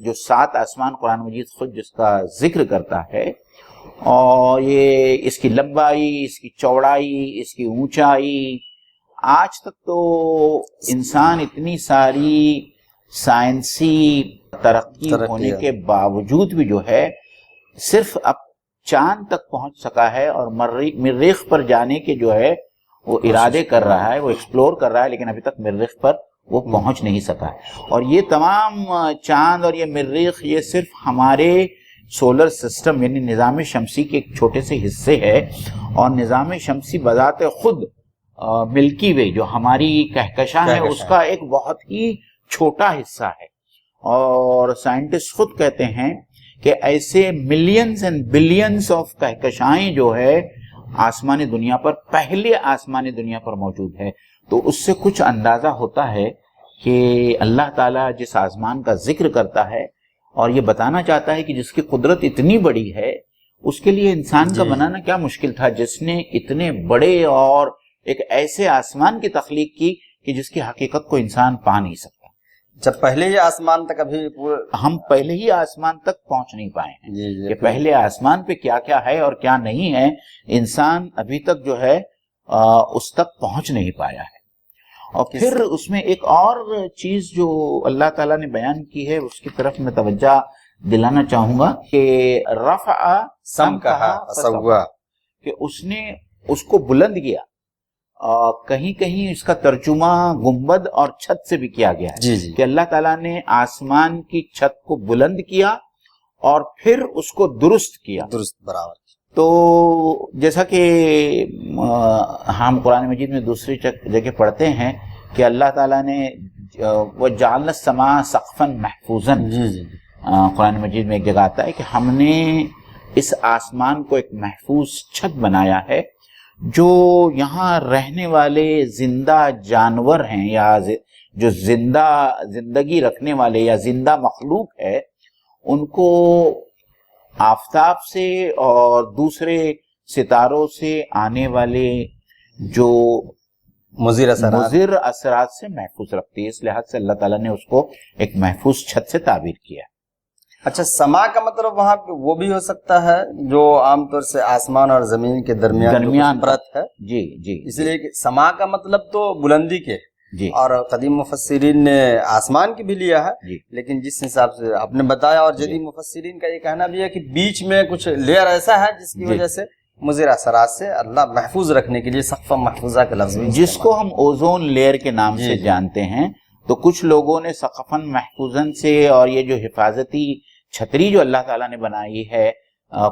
جو 7 آسمان قرآن مجید خود جس کا ذکر کرتا ہے، اور یہ اس کی لمبائی، اس کی چوڑائی، اس کی اونچائی، آج تک تو انسان اتنی ساری سائنسی ترقی ہونے کے باوجود بھی جو ہے صرف اب چاند تک پہنچ سکا ہے، اور مریخ پر جانے کے جو ہے وہ ارادے کر رہا ہے، وہ ایکسپلور کر رہا ہے، لیکن ابھی تک مریخ پر وہ پہنچ نہیں سکا ہے۔ اور یہ تمام چاند اور یہ مریخ یہ صرف ہمارے سولر سسٹم یعنی نظام شمسی کے ایک چھوٹے سے حصے ہے، اور نظام شمسی بذات خود ملکی وے جو ہماری کہکشاں ہے اس کا ایک بہت ہی چھوٹا حصہ ہے۔ اور سائنٹسٹ خود کہتے ہیں کہ ایسے ملینز اینڈ بلینز آف کہکشائیں جو ہے آسمانی دنیا پر، پہلے آسمانی دنیا پر موجود ہے۔ تو اس سے کچھ اندازہ ہوتا ہے کہ اللہ تعالیٰ جس آسمان کا ذکر کرتا ہے اور یہ بتانا چاہتا ہے کہ جس کی قدرت اتنی بڑی ہے، اس کے لیے انسان کا بنانا کیا مشکل تھا، جس نے اتنے بڑے اور ایک ایسے آسمان کی تخلیق کی کہ جس کی حقیقت کو انسان پا نہیں سکتا۔ جب پہلے ہی آسمان تک ہم پہلے ہی آسمان تک پہنچ نہیں پائے ہیں کہ پہلے آسمان پہ کیا کیا ہے اور کیا نہیں ہے، انسان ابھی تک جو ہے اس تک پہنچ نہیں پایا ہے۔ اور پھر اس میں ایک اور چیز جو اللہ تعالیٰ نے بیان کی ہے اس کی طرف میں توجہ دلانا چاہوں گا کہ رفع سمکہا فسوا، کہ اس نے اس کو بلند کیا، کہیں کہیں اس کا ترجمہ گنبد اور چھت سے بھی کیا گیا ہے کہ اللہ تعالیٰ نے آسمان کی چھت کو بلند کیا اور پھر اس کو درست کیا، درست برابر۔ تو جیسا کہ ہم قرآن مجید میں دوسری جگہ پڑھتے ہیں کہ اللہ تعالیٰ نے وَجَعَلْنَا السَّمَاءَ سَقْفًا مَحْفُوظًا، قرآن مجید میں ایک جگہ آتا ہے کہ ہم نے اس آسمان کو ایک محفوظ چھت بنایا ہے، جو یہاں رہنے والے زندہ جانور ہیں یا جو زندگی رکھنے والے یا زندہ مخلوق ہے، ان کو آفتاب سے اور دوسرے ستاروں سے آنے والے جو مضر اثرات سے محفوظ رکھتی ہے۔ اس لحاظ سے اللہ تعالیٰ نے اس کو ایک محفوظ چھت سے تعبیر کیا۔ اچھا، سما کا مطلب وہاں پہ وہ بھی ہو سکتا ہے جو عام طور سے آسمان اور زمین کے درمیان پرت ہے؟ جی جی، اس لیے کہ سما کا مطلب تو بلندی کے جی، اور قدیم مفسرین نے آسمان کی بھی لیا ہے جی، لیکن جس حساب سے آپ نے بتایا اور جدید مفسرین کا یہ کہنا بھی ہے کہ بیچ میں کچھ لیئر ایسا ہے جس کی وجہ سے مضر اثرات سے اللہ محفوظ رکھنے کے لیے سقف محفوظہ کا لفظ، جس کو ہم اوزون لیئر کے نام سے جانتے ہیں۔ تو کچھ لوگوں نے سقفاً محفوظاً سے اور یہ جو حفاظتی چھتری جو اللہ تعالیٰ نے بنائی ہے،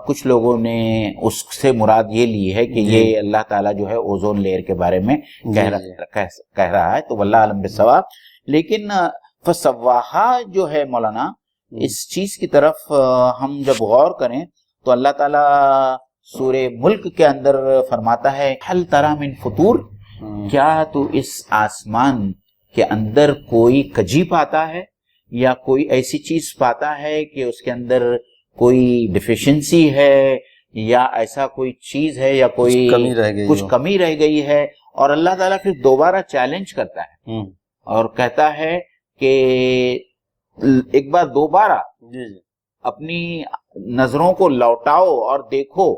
کچھ لوگوں نے اس سے مراد یہ لی ہے کہ یہ اللہ تعالیٰ جو ہے اوزون لیئر کے بارے میں کہہ رہا ہے، تو واللہ اعلم بالصواب۔ لیکن فسواہا جو ہے مولانا، اس چیز کی طرف ہم جب غور کریں تو اللہ تعالیٰ سورہ ملک کے اندر فرماتا ہے ہل تری من فطور، کیا تو اس آسمان کے اندر کوئی کجی پاتا ہے یا کوئی ایسی چیز پاتا ہے کہ اس کے اندر کوئی ڈیفیشنسی ہے یا ایسا کوئی چیز ہے یا کوئی کچھ کمی رہ گئی ہے؟ اور اللہ تعالیٰ پھر دوبارہ چیلنج کرتا ہے اور کہتا ہے کہ ایک بار دوبارہ اپنی نظروں کو لوٹاؤ اور دیکھو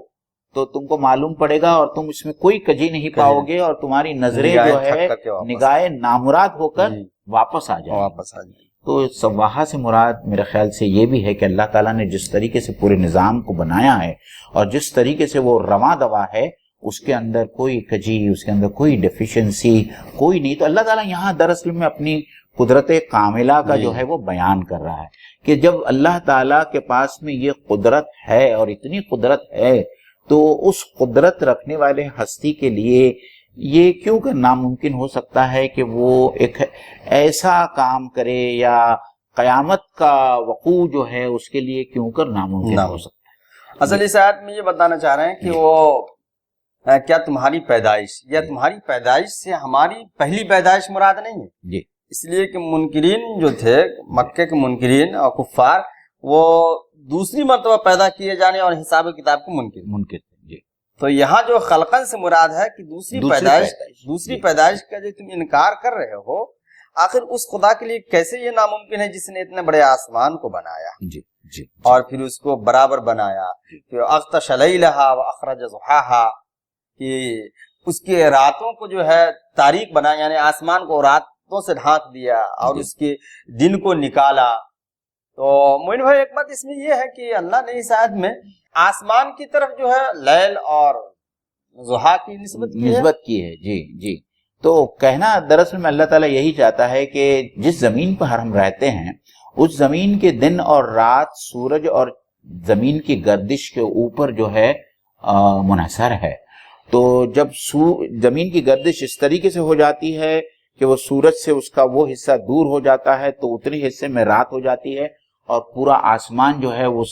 تو تم کو معلوم پڑے گا اور تم اس میں کوئی کجی نہیں پاؤ گے، اور تمہاری نظریں جو ہے نگاہ نامراد ہو کر واپس آ جائیں۔ تو سواہا سے مراد میرے خیال سے یہ بھی ہے کہ اللہ تعالیٰ نے جس طریقے سے پورے نظام کو بنایا ہے اور جس طریقے سے وہ رواں دوا ہے، اس کے اندر کوئی کجی، اس کے اندر کوئی ڈیفیشنسی کوئی نہیں۔ تو اللہ تعالیٰ یہاں دراصل میں اپنی قدرت کاملہ کا جو ہے وہ بیان کر رہا ہے کہ جب اللہ تعالیٰ کے پاس میں یہ قدرت ہے اور اتنی قدرت ہے، تو اس قدرت رکھنے والے ہستی کے لیے یہ کیوں کہ ناممکن ہو سکتا ہے کہ وہ ایک ایسا کام کرے، یا قیامت کا وقوع جو ہے اس کے لیے کیوں کر ناممکن ہو سکتا ہے۔ اصل اس آیت میں یہ بتانا چاہ رہے ہیں کہ وہ کیا تمہاری پیدائش یا تمہاری پیدائش سے ہماری پہلی پیدائش مراد نہیں ہے جی، اس لیے کہ منکرین جو تھے، مکے کے منکرین اور کفار، وہ دوسری مرتبہ پیدا کیے جانے اور حساب کتاب کو منکر جی۔ تو یہاں جو خلقن سے مراد ہے کہ دوسری پیدائش کا جو تم انکار کر رہے ہو، آخر اس خدا کے لیے کیسے یہ ناممکن ہے جس نے اتنے بڑے آسمان کو بنایا جی جی اور پھر اس کو برابر بنایا، پھر اغطش لیلہا واخرج ضحاہا، کہ اس کے راتوں کو جو ہے تاریک بنایا، یعنی آسمان کو راتوں سے ڈھانک دیا اور اس کے دن کو نکالا۔ تو مومن بھائی ایک بات اس میں یہ ہے کہ اللہ نے اس آیت میں آسمان کی طرف جو ہے لیل اور ضحا کی نسبت کی ہے۔ جی جی، تو کہنا دراصل میں اللہ تعالیٰ یہی چاہتا ہے کہ جس زمین پر ہم رہتے ہیں اس زمین کے دن اور رات سورج اور زمین کی گردش کے اوپر جو ہے منحصر ہے۔ تو جب زمین کی گردش اس طریقے سے ہو جاتی ہے کہ وہ سورج سے اس کا وہ حصہ دور ہو جاتا ہے تو اتنے حصے میں رات ہو جاتی ہے اور پورا آسمان جو ہے وہ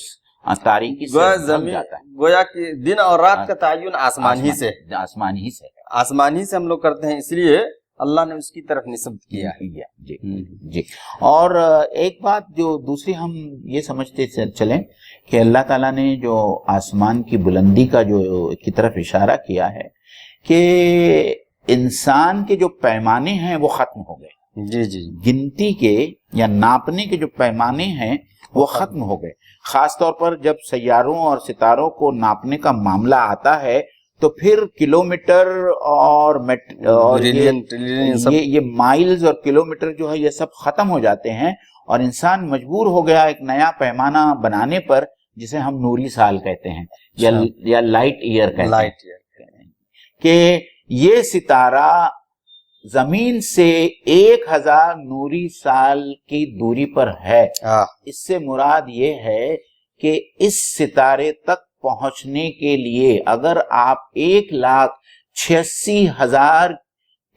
تاریکی سے ڈھک جاتا ہے۔ گویا کہ دن اور رات کا تعین آسمان ہی سے ہم لوگ کرتے ہیں، اس لیے اللہ نے اس کی طرف نسبت کیا ہے۔ جی جی، اور ایک بات جو دوسری ہم یہ سمجھتے چلیں کہ اللہ تعالیٰ نے جو آسمان کی بلندی کا جو کی طرف اشارہ کیا ہے کہ انسان کے جو پیمانے ہیں وہ ختم ہو گئے۔ جی جی، گنتی کے یا ناپنے کے جو پیمانے ہیں وہ ختم ہو گئے، خاص طور پر جب سیاروں اور ستاروں کو ناپنے کا معاملہ آتا ہے تو پھر کلومیٹر اور یہ مائلز اور کلومیٹر جو ہے یہ سب ختم ہو جاتے ہیں اور انسان مجبور ہو گیا ایک نیا پیمانہ بنانے پر جسے ہم نوری سال کہتے ہیں یا لائٹ ایئر کہتے ہیں، کہ یہ ستارہ زمین سے 1000 نوری سال کی دوری پر ہے۔ اس سے مراد یہ ہے کہ اس ستارے تک پہنچنے کے لیے اگر آپ 1,86,000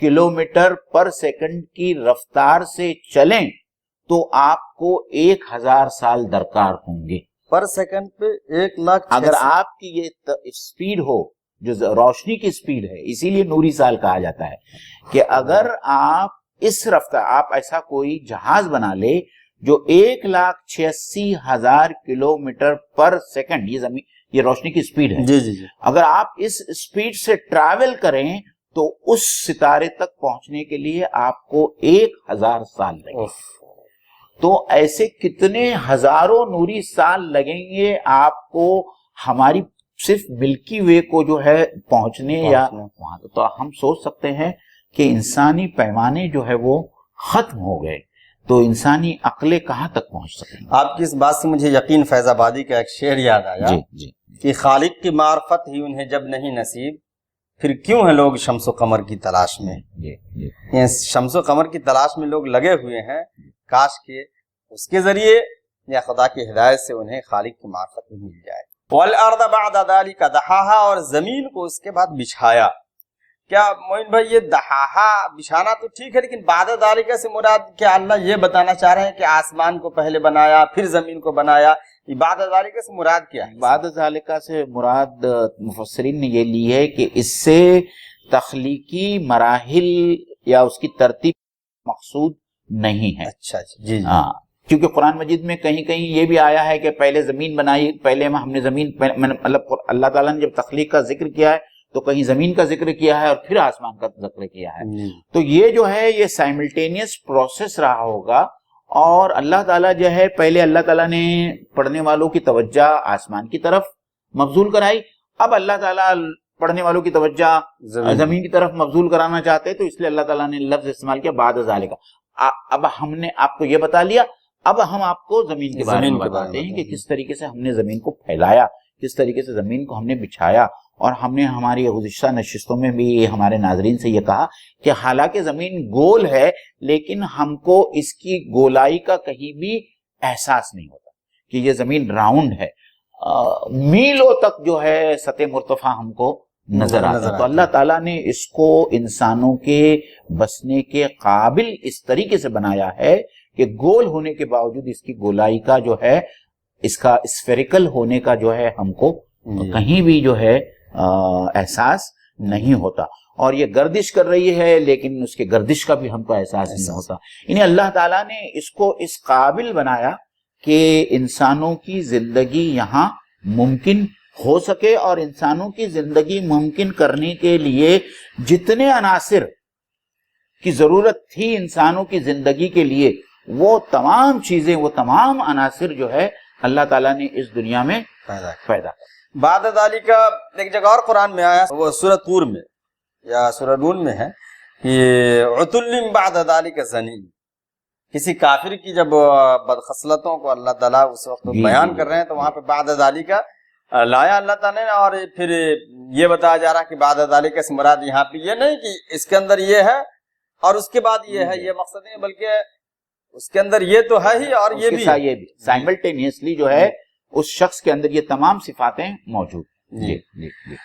کلومیٹر پر سیکنڈ کی رفتار سے چلیں تو آپ کو 1000 سال درکار ہوں گے پر سیکنڈ پہ 1,00,000۔ اگر آپ کی یہ اسپیڈ ہو جو روشنی کی اسپیڈ ہے، اسی لیے نوری سال کہا جاتا ہے، کہ اگر آپ اس رفتار آپ ایسا کوئی جہاز بنا لے جو 1,86,000 کلومیٹر پر سیکنڈ، یہ روشنی کی اسپیڈ ہے، جی جی جی، اگر آپ اس اسپیڈ سے ٹریول کریں تو اس ستارے تک پہنچنے کے لیے آپ کو 1000 سال لگیں گے۔ تو ایسے کتنے ہزاروں نوری سال لگیں گے آپ کو ہماری صرف ملکی وے کو جو ہے پہنچنے یا وہاں، تو ہم سوچ سکتے ہیں کہ انسانی پیمانے جو ہے وہ ختم ہو گئے، تو انسانی عقلیں کہاں تک پہنچ سکیں۔ آپ کی اس بات سے مجھے یقین فیض آبادی کا ایک شعر یاد آیا، جی جی، کہ خالق کی معرفت ہی انہیں جب نہیں نصیب، پھر کیوں ہیں لوگ شمس و قمر کی تلاش میں۔ یہ شمس و قمر کی تلاش میں لوگ لگے ہوئے ہیں، کاش کہ اس کے ذریعے یا خدا کی ہدایت سے انہیں خالق کی معرفت بھی مل جائے۔ وَالْأَرْضَ بَعْدَ ذَلِكَ دَحَاهَا، اور زمین کو اس کے بعد بچھایا۔ کیا معین بھائی یہ دحاہا بچھانا تو ٹھیک ہے، لیکن بعد ذالک سے مراد کیا اللہ یہ بتانا چاہ رہے ہیں کہ آسمان کو پہلے بنایا پھر زمین کو بنایا؟ بعد ذالک سے مراد کیا ہے؟ بعد ذالک سے مراد مفسرین نے یہ لی ہے کہ اس سے تخلیقی مراحل یا اس کی ترتیب مقصود نہیں ہے۔ اچھا جی، ہاں، کیونکہ قرآن مجید میں کہیں کہیں یہ بھی آیا ہے کہ پہلے زمین بنائی، پہلے ہم نے زمین، مطلب اللہ تعالیٰ نے جب تخلیق کا ذکر کیا ہے تو کہیں زمین کا ذکر کیا ہے اور پھر آسمان کا ذکر کیا ہے۔ تو یہ جو ہے یہ سائملٹینیس پروسیس رہا ہوگا، اور اللہ تعالیٰ جو ہے پہلے اللہ تعالیٰ نے پڑھنے والوں کی توجہ آسمان کی طرف مبذول کرائی، اب اللہ تعالیٰ پڑھنے والوں کی توجہ زمین کی طرف مبذول کرانا چاہتے، تو اس لیے اللہ تعالیٰ نے لفظ استعمال کیا بعد ذالک۔ اب ہم نے آپ کو یہ بتا لیا، اب ہم آپ کو زمین کے بارے میں بتاتے ہیں کہ کس طریقے سے ہم نے زمین کو پھیلایا، کس طریقے سے زمین کو ہم نے بچھایا۔ اور ہم نے ہماری گزشتہ نشستوں میں بھی ہمارے ناظرین سے یہ کہا کہ حالانکہ زمین گول ہے لیکن ہم کو اس کی گولائی کا کہیں بھی احساس نہیں ہوتا کہ یہ زمین راؤنڈ ہے، میلوں تک جو ہے سطح مرتفع ہم کو نظر آتا ہے۔ تو اللہ تعالیٰ نے اس کو انسانوں کے بسنے کے قابل اس طریقے سے بنایا ہے کہ گول ہونے کے باوجود اس کی گولائی کا جو ہے، اس کا اسفیریکل ہونے کا جو ہے ہم کو کہیں بھی جو ہے احساس نہیں ہوتا، اور یہ گردش کر رہی ہے لیکن اس کے گردش کا بھی ہم کو احساس نہیں ہوتا۔ یعنی اللہ تعالیٰ نے اس کو اس قابل بنایا کہ انسانوں کی زندگی یہاں ممکن ہو سکے، اور انسانوں کی زندگی ممکن کرنے کے لیے جتنے عناصر کی ضرورت تھی انسانوں کی زندگی کے لیے، وہ تمام چیزیں، وہ تمام عناصر جو ہے اللہ تعالیٰ نے اس دنیا میں پیدا کر۔ بعد ذالک کا ایک جگہ اور قرآن میں آیا، وہ سورہ طور میں یا سورہ نون میں ہے کہ عتل بعد ذالک زنیم، کسی کافر کی جب بدخصلتوں کو اللہ تعالیٰ اس وقت بیان کر رہے ہیں تو وہاں پہ بعد ذالک لایا اللہ تعالیٰ نے، اور پھر یہ بتایا جا رہا کہ بعد ذالک سے مراد یہاں پہ یہ نہیں کہ اس کے اندر یہ ہے اور اس کے بعد یہ ہے، یہ مقصد نہیں، بلکہ اس کے اندر یہ تو ہے ہی اور یہ بھی سائملٹینیسلی جو ہے اس شخص کے اندر یہ تمام صفاتیں موجود۔ جی جی جی۔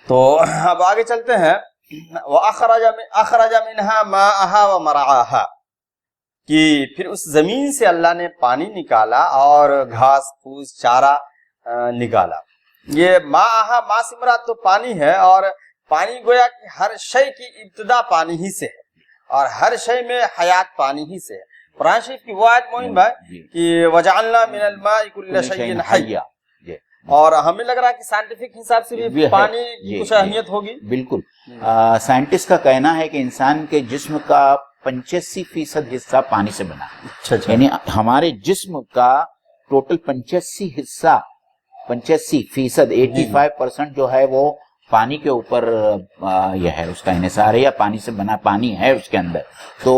تو اب آگے چلتے ہیں، وَأَخْرَجَ مِنْهَا مَاءَهَا وَمَرْعَاهَا، کہ پھر اس زمین سے اللہ نے پانی نکالا اور گھاس پھوس چارہ نکالا۔ یہ ماءَهَا، ماء سے مراد تو پانی ہے، اور پانی گویا کہ ہر شے کی ابتدا پانی ہی سے ہے اور ہر شے میں حیات پانی ہی سے ہے۔ قرآن شریف کی وہ آیت معین بھائی کہ وَجَعَلْنَا مِنَ الْمَاءِ كُلَّ شَيْءٍ حَيٍّ، اور ہمیں لگ رہا ہے کہ سائنٹیفک حساب سے بھی پانی کی کچھ اہمیت ہوگی۔ بالکل، سائنٹسٹ کا کہنا ہے کہ انسان کے جسم کا 85% حصہ پانی سے بنا ہے، یعنی ہمارے جسم کا ٹوٹل 85% 85% جو ہے وہ پانی کے اوپر یہ ہے، اس کا انحصار ہے، یا پانی سے بنا پانی ہے اس کے اندر۔ تو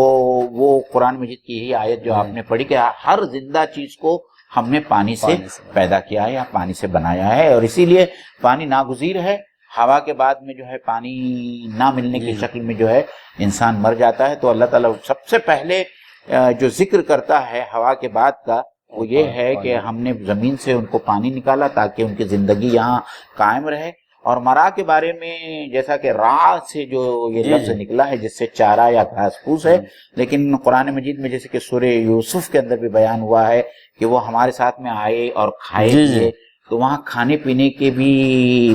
وہ قرآن مجید کی یہی آیت جو آپ نے پڑھی کہ ہر زندہ چیز کو ہم نے پانی سے پیدا کیا ہے یا پانی سے بنایا ہے، اور اسی لیے پانی ناگزیر ہے۔ ہوا کے بعد میں جو ہے پانی نہ ملنے کی شکل میں جو ہے انسان مر جاتا ہے، تو اللہ تعالیٰ سب سے پہلے جو ذکر کرتا ہے ہوا کے بعد کا وہ یہ ہے کہ ہم نے زمین سے ان کو پانی نکالا تاکہ ان کی زندگی یہاں قائم رہے۔ اور مرا کے بارے میں جیسا کہ را سے جو یہ لفظ نکلا ہے جس سے چارہ یا گھاس پھوس ہے، لیکن قرآن مجید میں جیسے کہ سورہ یوسف کے اندر بھی بیان ہوا ہے کہ وہ ہمارے ساتھ میں آئے اور کھائے پیے، تو وہاں کھانے پینے کے بھی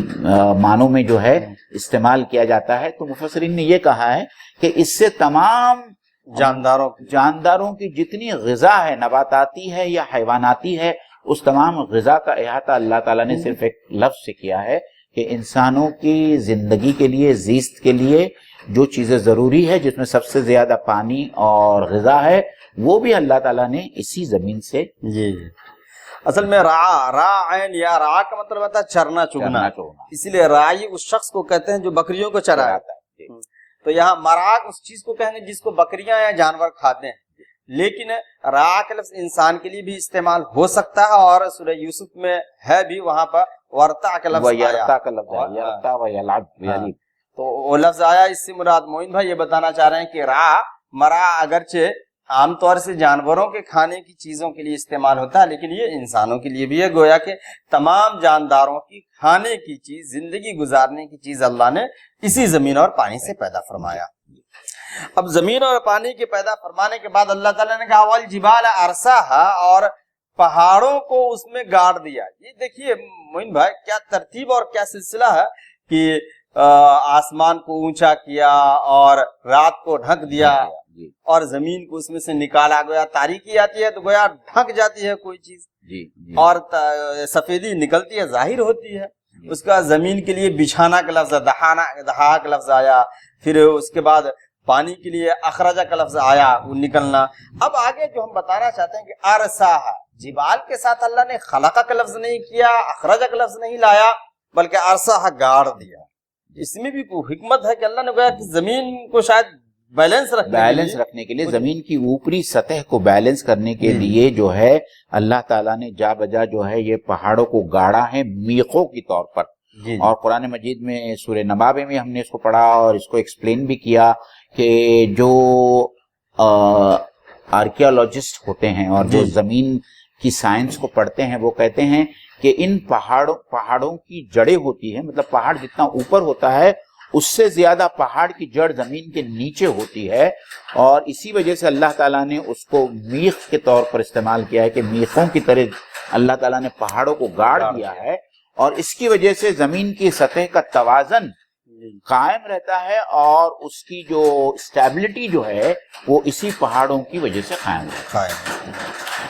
معنوں میں جو ہے استعمال کیا جاتا ہے۔ تو مفسرین نے یہ کہا ہے کہ اس سے تمام جانداروں کی جتنی غذا ہے، نباتاتی ہے یا حیواناتی ہے، اس تمام غذا کا احاطہ اللہ تعالیٰ نے صرف ایک لفظ سے کیا ہے کہ انسانوں کی زندگی کے لیے، زیست کے لیے جو چیزیں ضروری ہے، جس میں سب سے زیادہ پانی اور غذا ہے، وہ بھی اللہ تعالیٰ نے اسی زمین سے۔ جی اصل میں را عین یا را کا مطلب ہوتا ہے چرنا چگنا، اسی لیے رائی اس شخص کو کہتے ہیں جو بکریوں کو چراتا ہے۔ تو یہاں مراک اس چیز کو کہیں گے جس کو بکریاں یا جانور کھاتے ہیں، لیکن را کا لفظ انسان کے لیے بھی استعمال ہو سکتا ہے، اور سورہ یوسف میں ہے بھی، وہاں پر ورتا کا لفظ آیا، تو وہ لفظ آیا۔ اس سے مراد معین بھائی یہ بتانا چاہ رہے ہیں کہ مرا اگرچہ عام طور سے جانوروں کے کھانے کی چیزوں کے لیے استعمال ہوتا ہے، لیکن یہ انسانوں کے لیے بھی ہے، گویا کہ تمام جانداروں کی کھانے کی چیز، زندگی گزارنے کی چیز اللہ نے اسی زمین اور پانی سے پیدا فرمایا۔ اب زمین اور پانی کے پیدا فرمانے کے بعد اللہ تعالیٰ نے کہا والجبال ارساہا، اور پہاڑوں کو اس میں گاڑ دیا۔ یہ دیکھیے معین بھائی کیا ترتیب اور کیا سلسلہ ہے کہ آسمان کو اونچا کیا اور رات کو ڈھک دیا اور زمین کو اس میں سے نکالا، گویا تاریکی آتی ہے تو گویا ڈھک جاتی ہے کوئی چیز، اور سفیدی نکلتی ہے، ظاہر ہوتی ہے۔ اس کا زمین کے لیے بچھانا کا لفظ، دہا کا لفظ آیا، پھر اس کے بعد پانی کے لیے اخرجہ کا لفظ آیا، وہ نکلنا۔ اب آگے جو ہم بتانا چاہتے ہیں کہ ارساہا، جبال کے ساتھ اللہ نے خلقہ کا لفظ نہیں کیا، اخرجہ کا لفظ نہیں لایا، بلکہ ارساہا گاڑ دیا۔ اس میں بھی کوئی حکمت ہے کہ اللہ نے کہا کہ زمین کو شاید بیلنس رکھنے کے لیے، زمین کی اوپری سطح کو بیلنس کرنے کے لیے جو ہے اللہ تعالیٰ نے جا بجا جو ہے یہ پہاڑوں کو گاڑا ہے میخوں کی طور پر۔ اور قرآن مجید میں سورہ نبا میں ہم نے اس کو پڑھا اور اس کو ایکسپلین بھی کیا کہ جو آرکیالوجسٹ ہوتے ہیں اور جو زمین کی سائنس کو پڑھتے ہیں، وہ کہتے ہیں کہ ان پہاڑوں کی جڑیں ہوتی ہیں، مطلب پہاڑ جتنا اوپر ہوتا ہے اس سے زیادہ پہاڑ کی جڑ زمین کے نیچے ہوتی ہے، اور اسی وجہ سے اللہ تعالیٰ نے اس کو میخ کے طور پر استعمال کیا ہے کہ میخوں کی طرح اللہ تعالیٰ نے پہاڑوں کو گاڑ دیا ہے، اور اس کی وجہ سے زمین کی سطح کا توازن قائم رہتا ہے، اور اس کی جو اسٹیبلٹی جو ہے وہ اسی پہاڑوں کی وجہ سے قائم رہتا ہے۔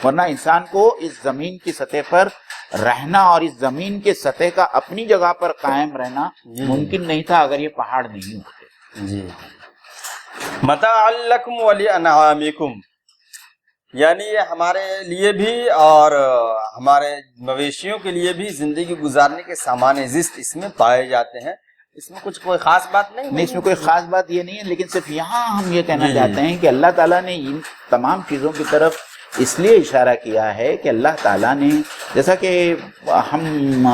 ورنہ انسان کو اس زمین کی سطح پر رہنا اور اس زمین کے سطح کا اپنی جگہ پر قائم رہنا ممکن نہیں تھا اگر یہ پہاڑ نہیں ہوتے۔ متاع لکم ولانعامکم، یعنی یہ ہمارے لیے بھی اور ہمارے مویشیوں کے لیے بھی زندگی گزارنے کے سامان زست اس میں پائے جاتے ہیں. اس میں کچھ کوئی خاص بات نہیں، اس میں کوئی خاص بات یہ نہیں ہے، لیکن صرف یہاں ہم یہ کہنا چاہتے ہیں کہ اللہ تعالیٰ نے ان تمام چیزوں کی طرف اس لیے اشارہ کیا ہے کہ اللہ تعالیٰ نے، جیسا کہ ہم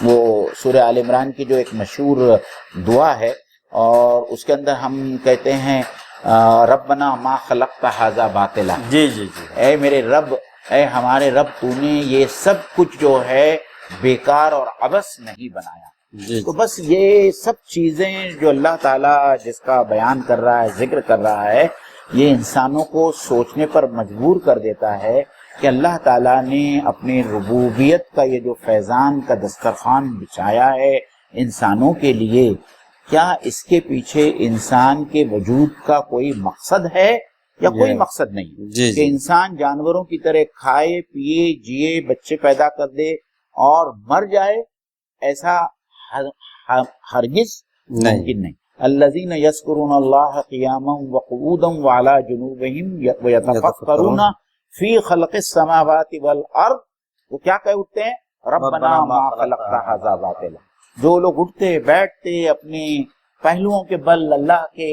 وہ سورہ آل عمران کی جو ایک مشہور دعا ہے اور اس کے اندر ہم کہتے ہیں ربنا ما خلقت ھذا باطلا، جی جی جی، اے میرے رب، اے ہمارے رب، تو نے یہ سب کچھ جو ہے بیکار اور عبث نہیں بنایا. جی تو بس یہ سب چیزیں جو اللہ تعالیٰ جس کا بیان کر رہا ہے، ذکر کر رہا ہے، یہ انسانوں کو سوچنے پر مجبور کر دیتا ہے کہ اللہ تعالیٰ نے اپنے ربوبیت کا یہ جو فیضان کا دسترخوان بچھایا ہے انسانوں کے لیے، کیا اس کے پیچھے انسان کے وجود کا کوئی مقصد ہے یا کوئی مقصد نہیں؟ جی کہ انسان جانوروں کی طرح کھائے پیے جیے بچے پیدا کر دے اور مر جائے، ایسا ہرگز ممکن نہیں. الذین یذکرون اللہ قیاما وقعودا وعلی جنوبہم ویتفکرون فی خلق السماوات والارض، وہ کیا کہہ اٹھتے ہیں؟ ربنا ما خلقت ھذا باطلا. جو لوگ اٹھتے بیٹھتے اپنے پہلوؤں کے بل اللہ کے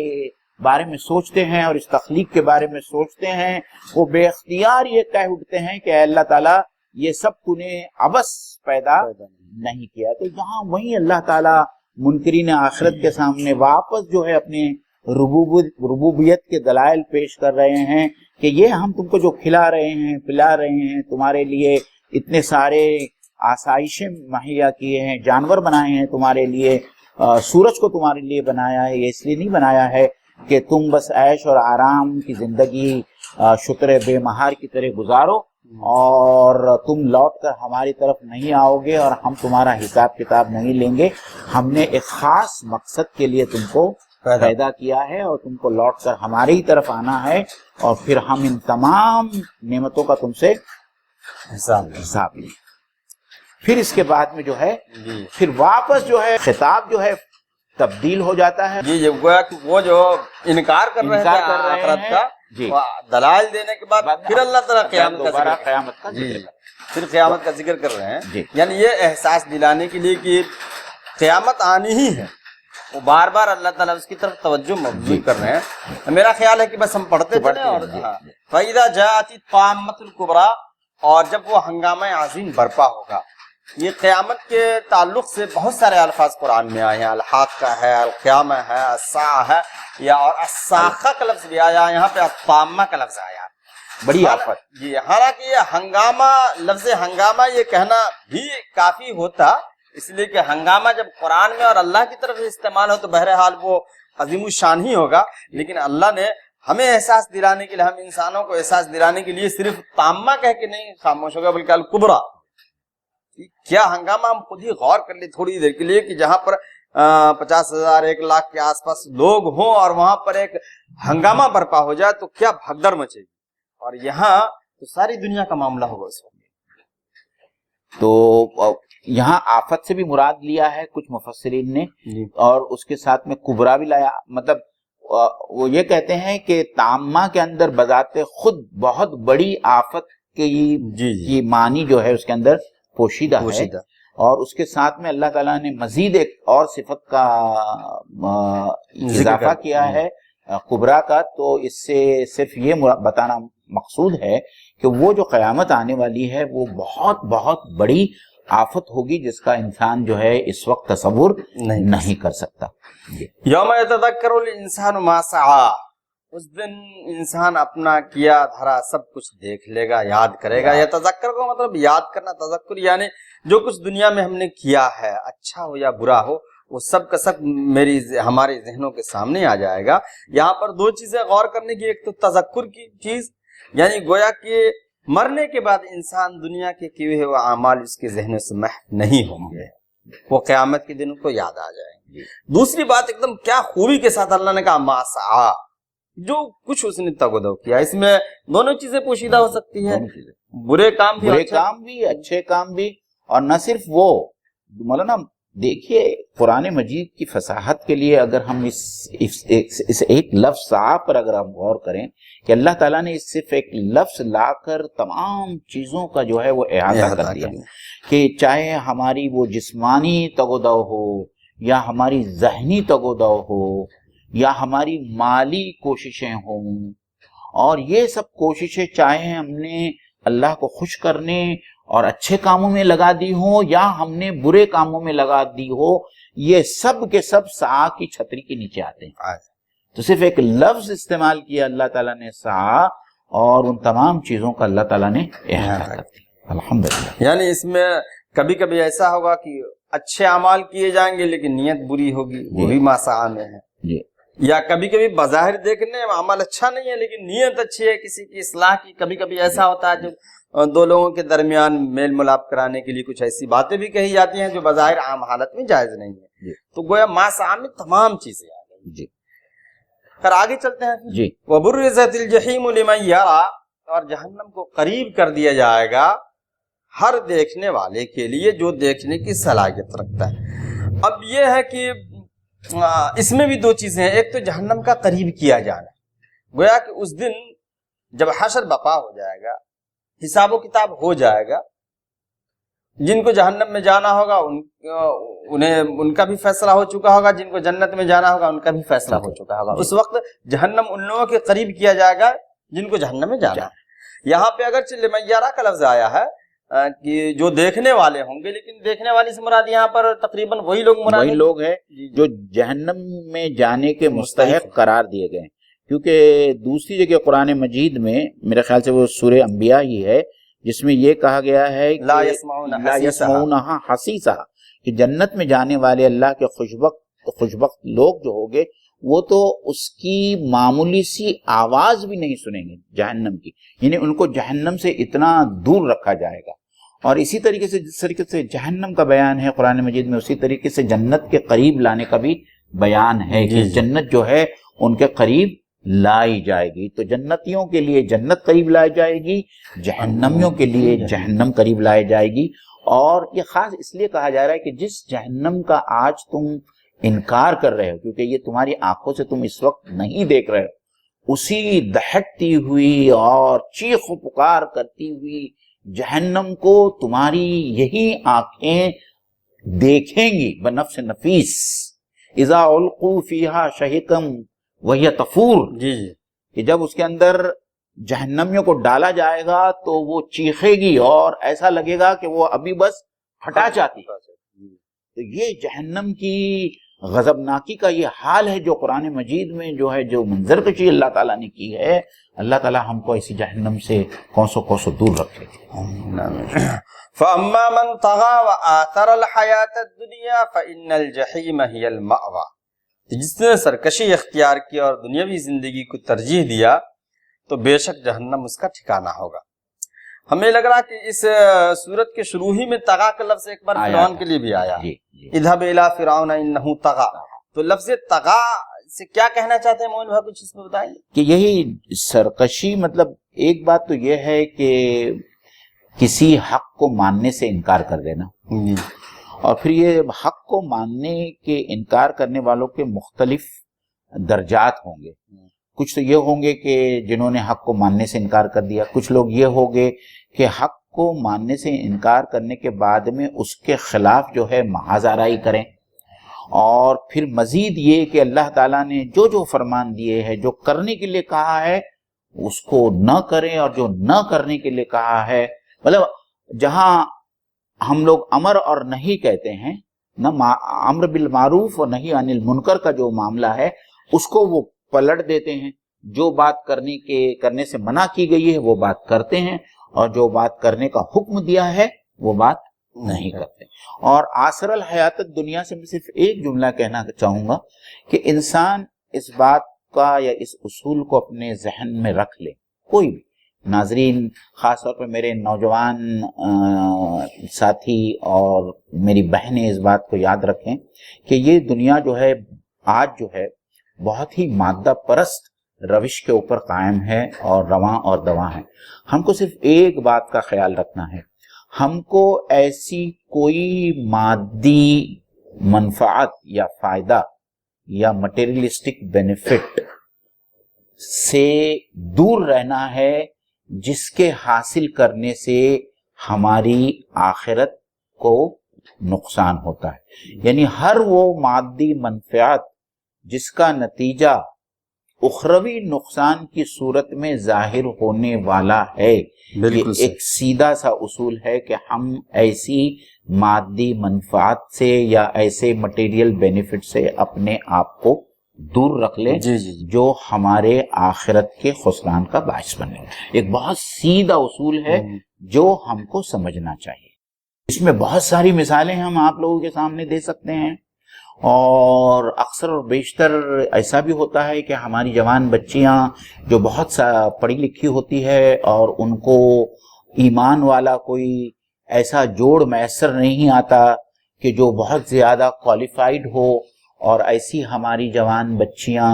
بارے میں سوچتے ہیں اور اس تخلیق کے بارے میں سوچتے ہیں، وہ بے اختیار یہ کہہ اٹھتے ہیں کہ اے اللہ تعالیٰ یہ سب تو نے عبث پیدا نہیں کیا. تو یہاں وہیں اللہ تعالیٰ منکرین آخرت کے سامنے واپس جو ہے اپنے ربوبیت کے دلائل پیش کر رہے ہیں کہ یہ ہم تم کو جو کھلا رہے ہیں پلا رہے ہیں، تمہارے لیے اتنے سارے آسائشیں مہیا کیے ہیں، جانور بنائے ہیں تمہارے لیے، سورج کو تمہارے لیے بنایا ہے، یہ اس لیے نہیں بنایا ہے کہ تم بس عیش اور آرام کی زندگی شتر بے مہار کی طرح گزارو اور تم لوٹ کر ہماری طرف نہیں آؤ گے اور ہم تمہارا حساب کتاب نہیں لیں گے. ہم نے ایک خاص مقصد کے لیے تم کو پیدا کیا ہے اور تم کو لوٹ کر ہماری ہی طرف آنا ہے اور پھر ہم ان تمام نعمتوں کا تم سے حساب لیں. پھر اس کے بعد میں جو ہے پھر واپس جو ہے خطاب جو ہے تبدیل ہو جاتا ہے. جی جی، گویا کہ وہ جو انکار کر رہے ہیں آخرت کا، جی، دلائل دینے کے بعد پھر اللہ تعالیٰ قیامت کا ذکر، قیامت کا جی پھر قیامت کا ذکر کر رہے ہیں. جی، یعنی یہ احساس دلانے کے لیے کہ قیامت آنی ہی ہے، وہ بار بار اللہ تعالیٰ اس کی طرف توجہ مبذول کر رہے ہیں. میرا خیال ہے کہ بس ہم پڑھتے چلیں. اور فَإِذَا جَاءَتِ الطَّامَّةُ الْكُبْرىٰ، اور جب وہ ہنگامہ عظیم برپا ہوگا. یہ قیامت کے تعلق سے بہت سارے الفاظ قرآن میں آئے ہیں، الحاقہ ہے، القیامہ ہے، الساعہ ہے، یا اور الساخہ کا لفظ بھی آیا، یہاں پہ الطامہ کا لفظ آیا، بڑی آفت. جی، حالانکہ یہ ہنگامہ، لفظ ہنگامہ یہ کہنا بھی کافی ہوتا، اس لیے کہ ہنگامہ جب قرآن میں اور اللہ کی طرف استعمال ہو تو بہرحال وہ عظیم الشان ہی ہوگا. لیکن اللہ نے ہمیں احساس دلانے کے لیے، ہم انسانوں کو احساس دلانے کے لیے صرف طامہ کہہ کے نہیں خاموش ہوگا، بلکہ الکبریٰ. کیا ہنگامہ، ہم خود ہی غور کر لیں تھوڑی دیر کے لیے کہ جہاں پر 50,000 1 لاکھ کے آس پاس لوگ ہوں اور وہاں پر ایک ہنگامہ برپا ہو جائے تو کیا بھگدڑ مچے گی. اور یہاں تو ساری دنیا کا معاملہ ہوگا اس وقت. تو یہاں آفت سے بھی مراد لیا ہے کچھ مفسرین نے، اور اس کے ساتھ میں کبرا بھی لایا. مطلب وہ یہ کہتے ہیں کہ تامہ کے اندر بذات خود بہت بڑی آفت کی معنی جو ہے اس کے اندر پوشیدہ ہے، اور اس کے ساتھ میں اللہ تعالیٰ نے مزید ایک اور صفت کا اضافہ کیا ہے کبرا کا. تو اس سے صرف یہ بتانا مقصود ہے کہ وہ جو قیامت آنے والی ہے وہ بہت بہت بڑی آفت ہوگی جس کا انسان جو ہے اس وقت تصور نہیں کر سکتا. یوم یتذکر الانسان ما سعی، اس دن انسان اپنا کیا دھرا سب کچھ دیکھ لے گا، یاد کرے گا. یتذکر کو مطلب یاد کرنا، تذکر یعنی جو کچھ دنیا میں ہم نے کیا ہے، اچھا ہو یا برا ہو، وہ سب کا سب ہمارے ذہنوں کے سامنے آ جائے گا. یہاں پر دو چیزیں غور کرنے کی، ایک تو تذکر کی چیز، یعنی گویا کہ مرنے کے بعد انسان دنیا کے کیے ہوئے اعمال اس کے ذہنوں سے محو نہیں ہوں گے، وہ قیامت کے دن کو یاد آ جائیں گے. دوسری بات، ایک دم کیا خوبی کے ساتھ اللہ نے کہا ما سعی، جو کچھ اس نے تگ و دو کیا. اس میں دونوں چیزیں پوشیدہ ہو سکتی ہیں، برے کام بھی، اچھے کام بھی. اور نہ صرف وہ مولانا دیکھیے قرآن مجید کی فصاحت کے لیے اگر ہم اس ایک لفظ سا پر اگر ہم غور کریں کہ اللہ تعالیٰ نے صرف ایک لفظ لا کر تمام چیزوں کا جو ہے وہ احاطہ کر دیا کہ چاہے ہماری وہ جسمانی تگ و دو ہو یا ہماری ذہنی تگ و دو ہو یا ہماری مالی کوششیں ہوں، اور یہ سب کوششیں چاہے ہم نے اللہ کو خوش کرنے اور اچھے کاموں میں لگا دی ہوں یا ہم نے برے کاموں میں لگا دی ہو، یہ سب کے سب سعا کی چھتری کے نیچے آتے ہیں۔ تو صرف ایک لفظ استعمال کیا اللہ تعالیٰ نے سعا، اور ان تمام چیزوں کا اللہ تعالیٰ نے احاطہ کر دیا۔ الحمدللہ۔ یعنی اس میں کبھی کبھی ایسا ہوگا کہ اچھے اعمال کیے جائیں گے لیکن نیت بری ہوگی، وہ بھی ما سعا میں ہے، جی۔ یا کبھی کبھی بظاہر دیکھنے میں عمل اچھا نہیں ہے لیکن نیت اچھی ہے کسی کی اصلاح کی۔ کبھی کبھی ایسا ہوتا ہے جو دو لوگوں کے درمیان میل ملاپ کرانے کے لیے کچھ ایسی باتیں بھی کہی جاتی ہیں جو بظاہر عام حالت میں جائز نہیں ہے، تو گویا ما سعا میں تمام چیزیں آ گئی۔ جی، پھر آگے چلتے ہیں جی۔ وَبُرِّزَتِ الْجَحِيمُ لِمَنْ يَرَى، اور جہنم کو قریب کر دیا جائے گا ہر دیکھنے والے کے لیے جو دیکھنے کی صلاحیت رکھتا ہے۔ اب یہ ہے کہ اس میں بھی دو چیزیں ہیں، ایک تو جہنم کا قریب کیا جانا، گویا کہ اس دن جب حشر بپا ہو جائے گا، حساب و کتاب ہو جائے گا، جن کو جہنم میں جانا ہوگا ان کا بھی فیصلہ ہو چکا ہوگا، جن کو جنت میں جانا ہوگا ان کا بھی فیصلہ ہو چکا ہوگا۔ اس وقت جہنم ان لوگوں کے قریب کیا جائے گا جن کو جہنم میں جانا ہے۔ یہاں پہ اگرچہ لمن یرا کا لفظ آیا ہے کہ جو دیکھنے والے ہوں گے، لیکن دیکھنے والی سے مراد یہاں پر تقریباً وہی لوگ ہیں جو جہنم میں جانے کے مستحق قرار دیے گئے ہیں، کیونکہ دوسری جگہ قرآن مجید میں میرے خیال سے وہ سورہ انبیاء ہی ہے جس میں یہ کہا گیا ہے کہ لا یسمعونہا حسیسا، کہ جنت میں جانے والے اللہ کے خوشبخت لوگ جو ہوگے وہ تو اس کی معمولی سی آواز بھی نہیں سنیں گے جہنم کی، یعنی ان کو جہنم سے اتنا دور رکھا جائے گا۔ اور اسی طریقے سے جس طریقے سے جہنم کا بیان ہے قرآن مجید میں، اسی طریقے سے جنت کے قریب لانے کا بھی بیان ہے کہ جنت جو ہے ان کے قریب لائی جائے گی۔ تو جنتیوں کے لیے جنت قریب لائی جائے گی، جہنمیوں کے لیے جہنم قریب لائی جائے گی۔ اور یہ خاص اس لیے کہا جا رہا ہے کہ جس جہنم کا آج تم انکار کر رہے ہو، کیونکہ یہ تمہاری آنکھوں سے تم اس وقت نہیں دیکھ رہے ہو، اسی دہکتی ہوئی اور چیخ و پکار کرتی ہوئی جہنم کو تمہاری یہی آنکھیں دیکھیں گی بنفس نفیس۔ اذا القوا فیہا شہیقا وہی تفور، کہ جب اس کے اندر جہنمیوں کو ڈالا جائے گا تو وہ چیخے گی اور ایسا لگے گا کہ وہ ابھی بس ہٹا چاہتی۔ تو یہ جہنم کی غضبناکی کا یہ حال ہے جو قرآن مجید میں جو ہے، جو منظر کشی اللہ تعالیٰ نے کی ہے۔ اللہ تعالیٰ ہم کو ایسی جہنم سے کوسوں دور رکھے۔ فَأَمَّا مَنْ طَغَى وَآثَرَ الْحَيَاةَ الدُّنْيَا فَإِنَّ الْجَحِيمَ هِيَ الْمَأْوَى، جس نے سرکشی اختیار کی اور دنیاوی زندگی کو ترجیح دیا تو بے شک جہنم اس کا ٹھکانہ ہوگا۔ ہمیں لگ رہا کہ اس سورت کے شروع ہی میں طغا کا لفظ ایک بار فرعون کے لیے بھی آیا، اذهب الى فرعون انه طغى، تو لفظ طغا سے کیا کہنا چاہتے ہیں مومن بھائی، کچھ اس میں بتائیں؟ کہ یہی سرکشی، مطلب ایک بات تو یہ ہے کہ کسی حق کو ماننے سے انکار کر دینا، اور پھر یہ حق کو ماننے کے انکار کرنے والوں کے مختلف درجات ہوں گے۔ کچھ تو یہ ہوں گے کہ جنہوں نے حق کو ماننے سے انکار کر دیا، کچھ لوگ یہ ہوں گے کہ حق کو ماننے سے انکار کرنے کے بعد میں اس کے خلاف جو ہے محاذ آرائی کریں، اور پھر مزید یہ کہ اللہ تعالیٰ نے جو فرمان دیے ہے، جو کرنے کے لیے کہا ہے اس کو نہ کریں، اور جو نہ کرنے کے لیے کہا ہے، مطلب جہاں ہم لوگ امر اور نہیں کہتے ہیں، نہ امر بالمعروف اور نہیں عن المنکر کا جو معاملہ ہے اس کو وہ پلٹ دیتے ہیں، جو بات کرنے سے منع کی گئی ہے وہ بات کرتے ہیں، اور جو بات کرنے کا حکم دیا ہے وہ بات نہیں کرتے۔ اور آثر الحیات دنیا سے میں صرف ایک جملہ کہنا چاہوں گا کہ انسان اس بات کا یا اس اصول کو اپنے ذہن میں رکھ لے، کوئی بھی ناظرین، خاص طور پر میرے نوجوان ساتھی اور میری بہنیں اس بات کو یاد رکھیں کہ یہ دنیا جو ہے آج جو ہے بہت ہی مادہ پرست روش کے اوپر قائم ہے اور رواں اور دواں ہے۔ ہم کو صرف ایک بات کا خیال رکھنا ہے، ہم کو ایسی کوئی مادی منفعت یا فائدہ یا مٹیریلسٹک بینیفٹ سے دور رہنا ہے جس کے حاصل کرنے سے ہماری آخرت کو نقصان ہوتا ہے. یعنی ہر وہ مادی منفعت جس کا نتیجہ اخروی نقصان کی صورت میں ظاہر ہونے والا ہے، یہ ایک سیدھا سا اصول ہے کہ ہم ایسی مادی منفعت سے یا ایسے مٹیریل بینیفٹ سے اپنے آپ کو دور رکھ لیں جو ہمارے آخرت کے خسران کا باعث بنے. ایک بہت سیدھا اصول ہے جو ہم کو سمجھنا چاہیے. اس میں بہت ساری مثالیں ہم آپ لوگوں کے سامنے دے سکتے ہیں، اور اکثر اور بیشتر ایسا بھی ہوتا ہے کہ ہماری جوان بچیاں جو بہت پڑھی لکھی ہوتی ہے اور ان کو ایمان والا کوئی ایسا جوڑ میسر نہیں آتا کہ جو بہت زیادہ کوالیفائیڈ ہو، اور ایسی ہماری جوان بچیاں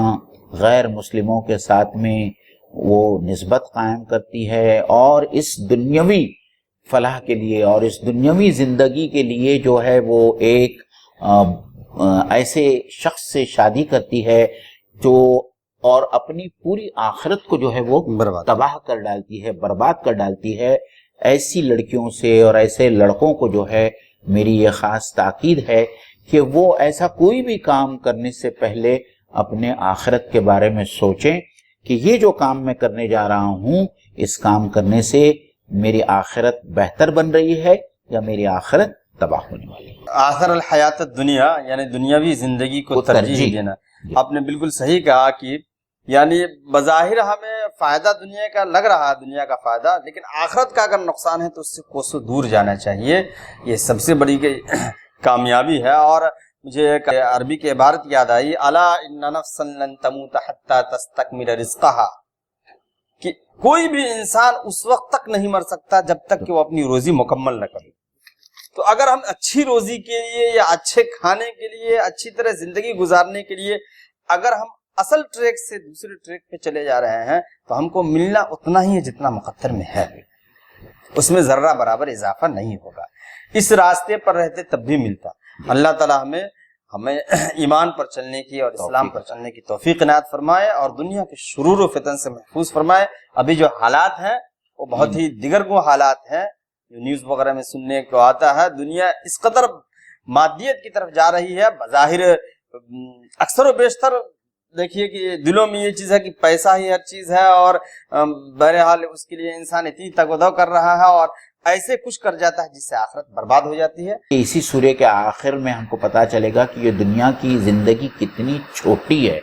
غیر مسلموں کے ساتھ میں وہ نسبت قائم کرتی ہے، اور اس دنیاوی فلاح کے لیے اور اس دنیاوی زندگی کے لیے جو ہے وہ ایک ایسے شخص سے شادی کرتی ہے جو اور اپنی پوری آخرت کو جو ہے وہ تباہ کر ڈالتی ہے، برباد کر ڈالتی ہے. ایسی لڑکیوں سے اور ایسے لڑکوں کو جو ہے میری یہ خاص تاکید ہے کہ وہ ایسا کوئی بھی کام کرنے سے پہلے اپنے آخرت کے بارے میں سوچیں کہ یہ جو کام میں کرنے جا رہا ہوں، اس کام کرنے سے میری آخرت بہتر بن رہی ہے یا میری آخرت تباہ ہونے والی ہے. آخر الحیات الدنیا یعنی دنیاوی زندگی کو ترجیح دینا. آپ نے بالکل صحیح کہا کہ یعنی بظاہر ہمیں فائدہ دنیا کا لگ رہا ہے، دنیا کا فائدہ، لیکن آخرت کا اگر نقصان ہے تو اس سے کوسوں دور جانا چاہیے. یہ سب سے بڑی کامیابی ہے. اور مجھے ایک عربی کی عبارت یاد آئی، الا ان نفسا لن تموت حتی تستکمل رزقها، کہ کوئی بھی انسان اس وقت تک نہیں مر سکتا جب تک کہ وہ اپنی روزی مکمل نہ کرے. تو اگر ہم اچھی روزی کے لیے یا اچھے کھانے کے لیے، اچھی طرح زندگی گزارنے کے لیے اگر ہم اصل ٹریک سے دوسرے ٹریک پہ چلے جا رہے ہیں تو ہم کو ملنا اتنا ہی ہے جتنا مقدر میں ہے، اس میں ذرہ برابر اضافہ نہیں ہوگا. اس راستے پر رہتے تب بھی ملتا. اللہ تعالی ہمیں ایمان پر چلنے کی اور اسلام پر چلنے کی توفیق عنایت فرمائے اور دنیا کے شرور و فتن سے محفوظ فرمائے. ابھی جو حالات ہیں وہ بہت ہی دیگرگوں حالات ہیں جو نیوز وغیرہ میں سننے کو آتا ہے. دنیا اس قدر مادیت کی طرف جا رہی ہے، بظاہر اکثر و بیشتر دیکھیے کہ دلوں میں یہ چیز ہے کہ پیسہ ہی ہر چیز ہے، اور بہرحال اس کے لیے انسان اتنی تگودو کر رہا ہے اور ایسے کچھ کر جاتا ہے جس سے آخرت برباد ہو جاتی ہے. اسی سورے کے آخر میں ہم کو پتا چلے گا کہ یہ دنیا کی زندگی کتنی چھوٹی ہے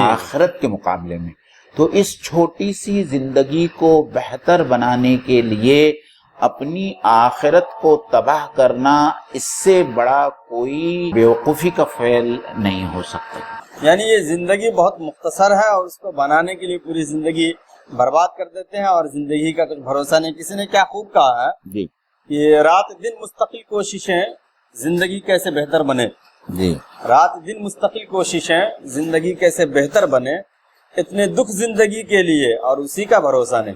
آخرت کے مقابلے میں. تو اس چھوٹی سی زندگی کو بہتر بنانے کے لیے اپنی آخرت کو تباہ کرنا، اس سے بڑا کوئی بیوقوفی کا فعل نہیں ہو سکتا. یعنی یہ زندگی بہت مختصر ہے اور اس کو بنانے کے لیے پوری زندگی برباد کر دیتے ہیں، اور زندگی کا کچھ بھروسہ نہیں. کسی نے کیا خوب کہا ہے کہ رات دن مستقل کوششیں زندگی کیسے بہتر بنے. رات دن مستقل کوششیں زندگی کیسے بہتر بنے، اتنے دکھ زندگی کے لیے اور اسی کا بھروسہ نہیں.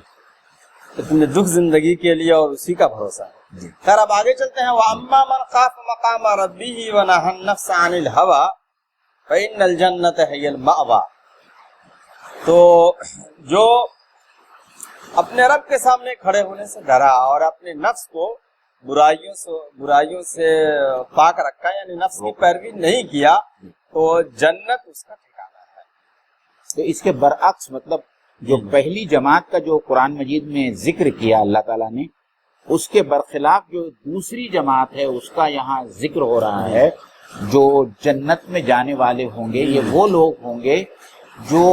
اتنے دکھ زندگی کے لیے اور اسی کا بھروسہ نہیں. خیر اب آگے چلتے ہیں. وَأَمَّا مَنْ خَافَ مَقَامَ رَبِّهِ وَنَهَى النَّفْسَ عَنِ الْهَوَىٰ فَإِنَّ الْجَنَّةَ هِيَ الْمَأْوَىٰ. تو جو اپنے رب کے سامنے کھڑے ہونے سے ڈرا اور اپنے نفس کو برائیوں سے پاک رکھا، یعنی نفس کی پیروی نہیں کیا، تو جنت اس کا ٹھکانہ ہے. تو اس کے برعکس مطلب جو پہلی جماعت کا جو قرآن مجید میں ذکر کیا اللہ تعالیٰ نے، اس کے برخلاف جو دوسری جماعت ہے اس کا یہاں ذکر ہو رہا ہے. جو جنت میں جانے والے ہوں گے یہ وہ لوگ ہوں گے جو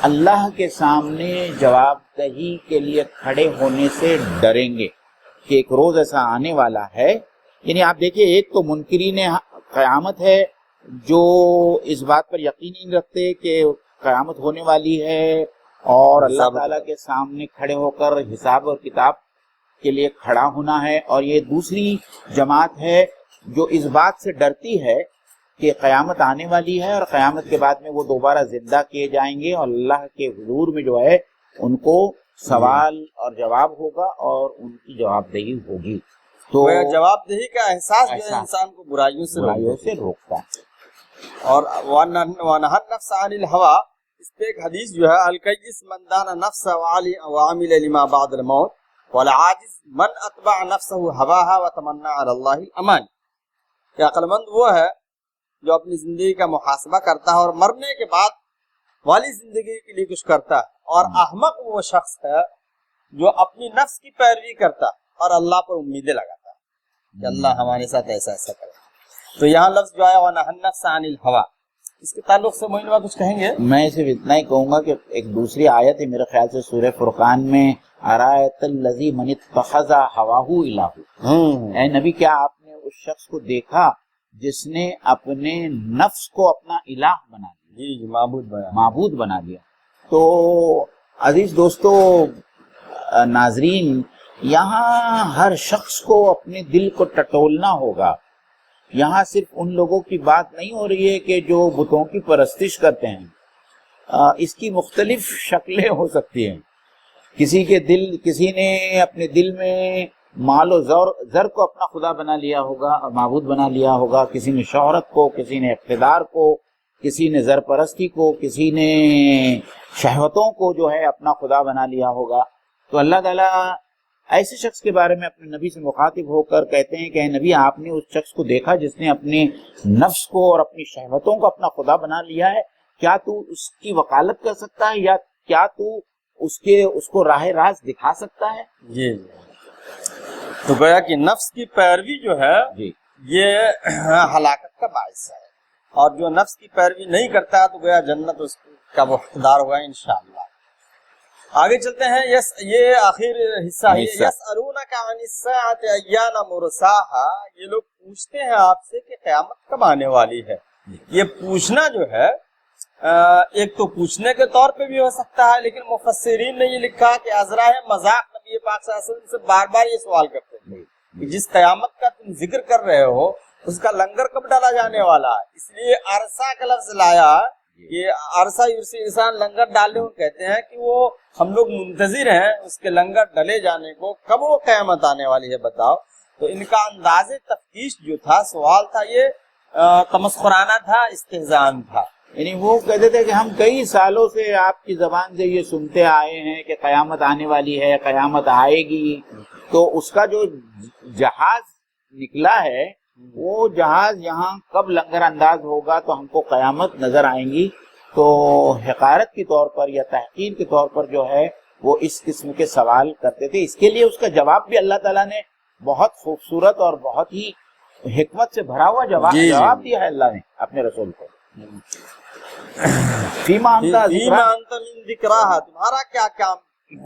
اللہ کے سامنے جواب دہی کے لیے کھڑے ہونے سے ڈریں گے کہ ایک روز ایسا آنے والا ہے. یعنی آپ دیکھیں، ایک تو منکرین قیامت ہے جو اس بات پر یقین نہیں رکھتے کہ قیامت ہونے والی ہے اور اللہ تعالیٰ کے سامنے کھڑے ہو کر حساب اور کتاب کے لیے کھڑا ہونا ہے. اور یہ دوسری جماعت ہے جو اس بات سے ڈرتی ہے کہ قیامت آنے والی ہے اور قیامت کے بعد میں وہ دوبارہ زندہ کیے جائیں گے اور اللہ کے حضور میں جو ہے ان کو سوال اور جواب ہوگا اور ان کی جواب دہی ہوگی. تو جواب دہی کا احساس جو ہے انسان کو برائیوں سے روکتا ہے. اور وَنَهَى النَّفْسَ عَنِ الْهَوَىٰ، اس پہ ایک حدیث جو ہے الکیس من دان نفس وعمل لما بعد الموت والعاجز من اتبع نفسه هواها وتمنى على الله الامان، کہ عقل مند وہ ہے جو اپنی زندگی کا محاسبہ کرتا ہے اور مرنے کے بعد والی زندگی کے لیے کچھ کرتا ہے، اور احمق وہ شخص ہے جو اپنی نفس کی پیروی کرتا ہے اور اللہ پر امیدیں لگاتا ہے کہ اللہ ہمارے ساتھ ایسا ایسا کرے. تو یہاں لفظ جو آیا وَنَهَى النَّفْسَ عَنِ الْهَوَىٰ، اس کے تعلق سے معین بات کچھ کہیں گے؟ میں صرف اتنا ہی کہوں گا کہ ایک دوسری آیت ہے میرے خیال سے سورہ فرقان میں، ارایت الذی من اتخذ ہواہ الہ، اے نبی کیا آپ نے اس شخص کو دیکھا جس نے اپنے نفس کو اپنا الہ بنا دیا، جی معبود بنا دیا. تو عزیز دوستو ناظرین، یہاں ہر شخص کو اپنے دل کو ٹٹولنا ہوگا. یہاں صرف ان لوگوں کی بات نہیں ہو رہی ہے کہ جو بتوں کی پرستش کرتے ہیں. اس کی مختلف شکلیں ہو سکتی ہیں. کسی نے اپنے دل میں مال و زر کو اپنا خدا بنا لیا ہوگا اور معبود بنا لیا ہوگا، کسی نے شہرت کو، کسی نے اقتدار کو، کسی نے زر پرستی کو، کسی نے شہوتوں کو جو ہے اپنا خدا بنا لیا ہوگا. تو اللہ تعالیٰ ایسے شخص کے بارے میں اپنے نبی سے مخاطب ہو کر کہتے ہیں کہ اے نبی آپ نے اس شخص کو دیکھا جس نے اپنے نفس کو اور اپنی شہوتوں کو اپنا خدا بنا لیا ہے، کیا تو اس کی وکالت کر سکتا ہے یا کیا تو اس کو راہ راست دکھا سکتا ہے؟ جی تو گویا کہ نفس کی پیروی جو ہے جی یہ ہلاکت کا باعث ہے، اور جو نفس کی پیروی نہیں کرتا تو گویا جنت اس کا وہ حقدار ہوگا انشاءاللہ. آگے چلتے ہیں. یہ آخر حصہ ہے. یسألونک عن الساعۃ ایان مرساها، یہ لوگ پوچھتے ہیں آپ سے کہ قیامت کب آنے والی ہے. یہ پوچھنا جو ہے ایک تو پوچھنے کے طور پہ بھی ہو سکتا ہے، لیکن مفسرین نے یہ لکھا کہ عذرا مذاق نبی پاک صلی اللہ علیہ وسلم سے بار بار یہ سوال کرتے تھے کہ جس قیامت کا تم ذکر کر رہے ہو اس کا لنگر کب ڈالا جانے والا ہے. اس لیے عرصہ کا لفظ لایا. یہ عرصہ یورسی انسان لنگر ڈالنے کو کہتے ہیں کہ وہ ہم لوگ منتظر ہیں اس کے لنگر ڈلے جانے کو، کب وہ قیامت آنے والی ہے بتاؤ. تو ان کا انداز تفتیش جو تھا، سوال تھا، یہ تمسخرانہ تھا، استہزان تھا. یعنی وہ کہتے تھے کہ ہم کئی سالوں سے آپ کی زبان سے یہ سنتے آئے ہیں کہ قیامت آنے والی ہے، قیامت آئے گی، تو اس کا جو جہاز نکلا ہے وہ جہاز یہاں کب لنگر انداز ہوگا تو ہم کو قیامت نظر آئیں گی. تو حقارت کے طور پر یا تحقیر کے طور پر جو ہے وہ اس قسم کے سوال کرتے تھے. اس کے لیے اس کا جواب بھی اللہ تعالیٰ نے بہت خوبصورت اور بہت ہی حکمت سے بھرا ہوا جواب دیا ہے اللہ نے اپنے رسول کو. فیما انت من ذکراہا، تمہارا کیا کام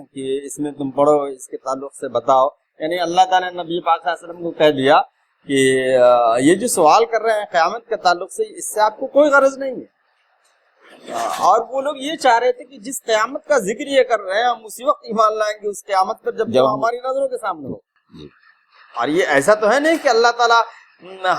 کہ اس میں تم پڑھو، اس کے تعلق سے بتاؤ. یعنی اللہ تعالیٰ نے نبی پاک صلی اللہ علیہ وسلم کو کہہ دیا کہ یہ جو سوال کر رہے ہیں قیامت کے تعلق سے، اس سے آپ کو کوئی غرض نہیں ہے. اور وہ لوگ یہ چاہ رہے تھے کہ جس قیامت کا ذکر یہ کر رہے ہیں ہم اسی وقت ایمان لائیں گے اس قیامت پر جب ہماری نظروں کے سامنے ہو. اور یہ ایسا تو ہے نہیں کہ اللہ تعالیٰ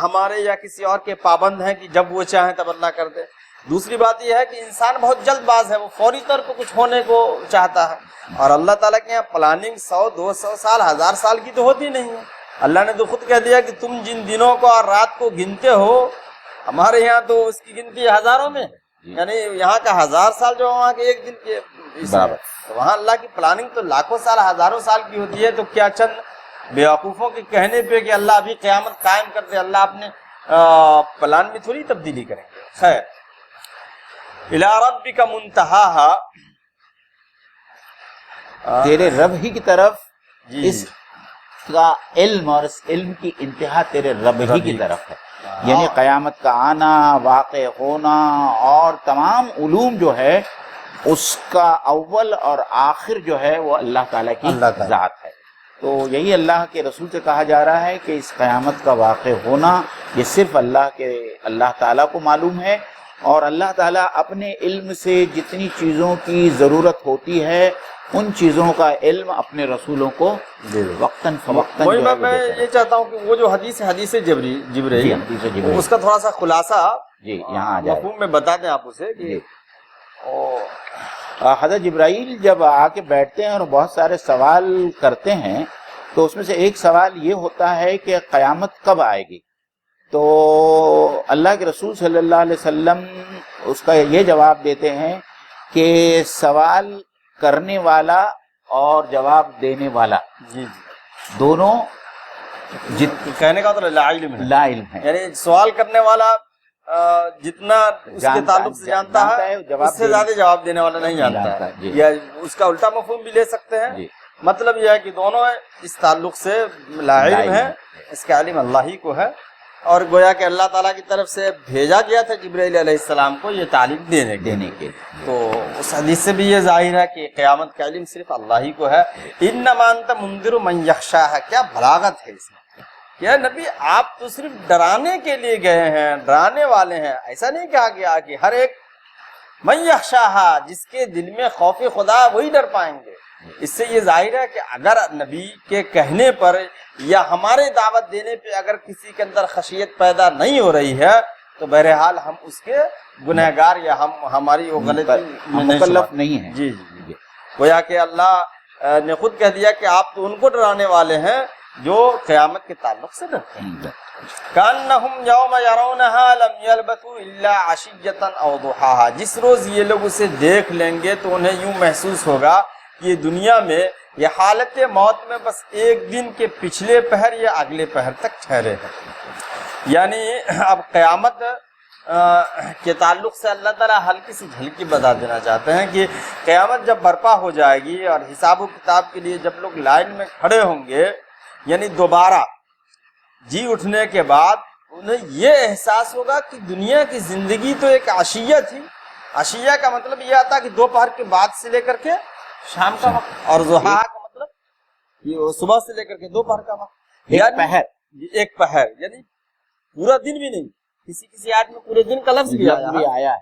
ہمارے یا کسی اور کے پابند ہیں کہ جب وہ چاہیں تب اللہ کر دے. دوسری بات یہ ہے کہ انسان بہت جلد باز ہے، وہ فوری طور پہ کچھ ہونے کو چاہتا ہے، اور اللہ تعالیٰ کے یہاں پلاننگ 100 200 سال 1000 سال کی تو ہوتی نہیں ہے. اللہ نے تو خود کہہ دیا کہ تم جن دنوں کو اور رات کو گنتے ہو، ہمارے یہاں تو اس کی گنتی ہزاروں میں، یعنی یہاں کا 1000 سال جو وہاں کے ایک دن کے برابر. وہاں اللہ کی پلاننگ تو لاکھوں سال 1000 سال کی ہوتی ہے. تو کیا چند بیوقوفوں کے کہنے پہ کہ اللہ ابھی قیامت قائم کر دے، اللہ اپنے پلان میں تھوڑی تبدیلی کریں گے. خیر، الی ربک منتہاہا، تیرے رب ہی کی طرف اس کا علم اور اس علم کی انتہا تیرے رب ہی کی طرف ہے. یعنی قیامت کا آنا، واقع ہونا اور تمام علوم جو ہے اس کا اول اور آخر جو ہے وہ اللہ تعالیٰ کی ذات ہے. تو یہی اللہ کے رسول سے کہا جا رہا ہے کہ اس قیامت کا واقع ہونا یہ صرف اللہ تعالیٰ کو معلوم ہے، اور اللہ تعالیٰ اپنے علم سے جتنی چیزوں کی ضرورت ہوتی ہے ان چیزوں کا علم اپنے رسولوں کو وقتاً فوقتاً. میں یہ چاہتا ہوں کہ وہ جو حدیث جبرائیل اس کا تھوڑا سا خلاصہ یہاں مفہوم میں بتا دیں آپ اسے کہ حضرت جبرائیل جب آ کے بیٹھتے ہیں اور بہت سارے سوال کرتے ہیں تو اس میں سے ایک سوال یہ ہوتا ہے کہ قیامت کب آئے گی؟ تو اللہ کے رسول صلی اللہ علیہ وسلم اس کا یہ جواب دیتے ہیں کہ سوال کرنے والا اور جواب دینے والا جی دونوں کہنے کا مطلب لا علم ہے، لا علم ہے، یعنی سوال کرنے والا جتنا اس کے تعلق سے جانتا ہے اس سے زیادہ جواب دینے والا نہیں جانتا ہے، جی۔ یا اس کا الٹا مفہوم بھی لے سکتے ہیں۔ جی۔ مطلب یہ ہے کہ دونوں اس تعلق سے لا علم ہے، اس کا علم اللہ ہی کو ہے، اور گویا کہ اللہ تعالیٰ کی طرف سے بھیجا گیا تھا جبرائیل علیہ السلام کو یہ تعلیم دینے کے۔ تو اس حدیث سے بھی یہ ظاہر ہے کہ قیامت کا علم صرف اللہ ہی کو ہے۔ انما انت منذر من یخشاہ، کیا بلاغت ہے اس میں کہ نبی آپ تو صرف ڈرانے کے لیے گئے ہیں، ڈرانے والے ہیں، ایسا نہیں کہا گیا کہ ہر ایک من یخشاہ، جس کے دل میں خوف خدا وہی ڈر پائیں گے۔ اس سے یہ ظاہر ہے کہ اگر نبی کے کہنے پر یا ہمارے دعوت دینے پہ اگر کسی کے اندر خشیت پیدا نہیں ہو رہی ہے تو بہرحال ہم اس کے گنہگار یا ہماری وہ غلطی مکلف نہیں ہیں۔ جی جی، گویا کہ اللہ نے خود کہہ دیا کہ آپ تو ان کو ڈرانے والے ہیں جو قیامت کے تعلق سے ڈرتے ہیں۔ کانہم یوم یرونہا لم یلبثوا الا عشیۃ او ضحاہا، جس روز یہ لوگ اسے دیکھ لیں گے تو انہیں یوں محسوس ہوگا کہ یہ دنیا میں یہ حالت موت میں بس ایک دن کے پچھلے پہر یا اگلے پہر تک ٹھہرے ہیں۔ یعنی اب قیامت کے تعلق سے اللہ تعالیٰ ہلکی سی جھلکی بتا دینا چاہتے ہیں کہ قیامت جب برپا ہو جائے گی اور حساب و کتاب کے لیے جب لوگ لائن میں کھڑے ہوں گے، یعنی دوبارہ جی اٹھنے کے بعد انہیں یہ احساس ہوگا کہ دنیا کی زندگی تو ایک عشیہ تھی۔ عشیہ کا مطلب یہ آتا کہ دوپہر کے بعد سے لے کر کے شام کا وقت، اور ضحیٰ کا مطلب یہ صبح سے لے کر کے دوپہر کا وقت، ایک پہر یعنی پورا دن بھی نہیں، کسی آیت میں پورے دن کا لفظ بھی آیا ہے